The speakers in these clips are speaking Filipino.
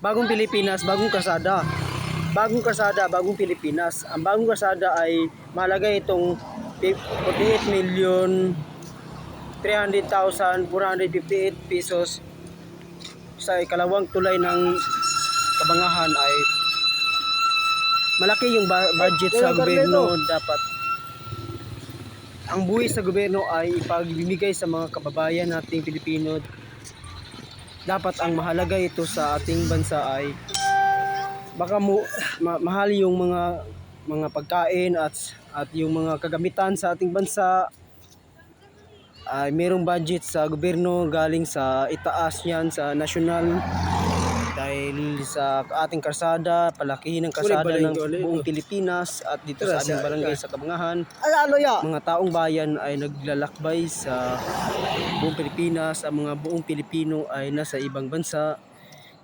Bagong Pilipinas, bagong kalsada. Bagong kalsada, bagong Pilipinas. Ang bagong kalsada ay mahalaga itong 48,300,458 pesos sa ikalawang tulay ng Kabangahan ay malaki yung budget sa gobyerno. Dapat ang buwis sa gobyerno ay ipagbibigay sa mga kababayan nating Pilipino. Dapat ang mahalaga ito sa ating bansa ay baka mahal yung mga pagkain at yung mga kagamitan sa ating bansa ay mayroong budget sa gobyerno galing sa itaas yan sa national dahil sa ating kalsada, palakihin ng kalsada ng buong Pilipinas at dito sa ating barangay sa Kabangahan. Mga taong bayan ay naglalakbay sa buong Pilipinas, ang mga buong Pilipino ay nasa ibang bansa.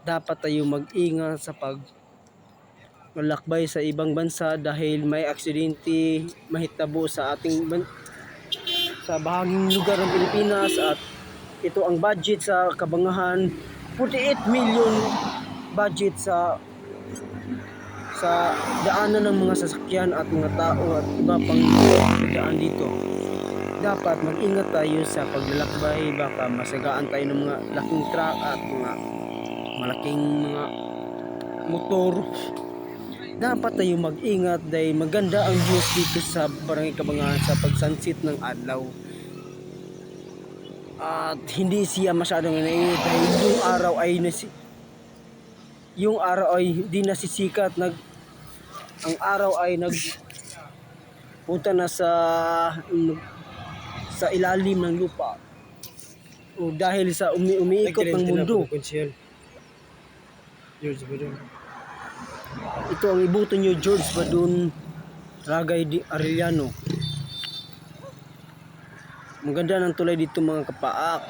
Dapat tayo mag-ingat sa paglalakbay sa ibang bansa dahil may aksidente mahitabo sa ating sa bahaging lugar ng Pilipinas at ito ang budget sa Kabangahan. 48 million budget sa daanan ng mga sasakyan at mga tao at iba pang daan dito. Dapat mag-ingat tayo sa paglalakbay, baka masagaan tayo ng mga laking truck at mga malaking mga motor. Dapat tayo mag-ingat dahil maganda ang views dito sa Barangay Kabangahan sa pagsunset ng adlaw. At hindi siya masyadong init dahil yung araw ay di nasisikat. Ang araw ay punta na sa ilalim ng lupa o dahil sa umiikot ng mundo. Ito ang ibuto nyo, George Badun Ragay Arellano. Maganda ng tulay dito mga kapaak.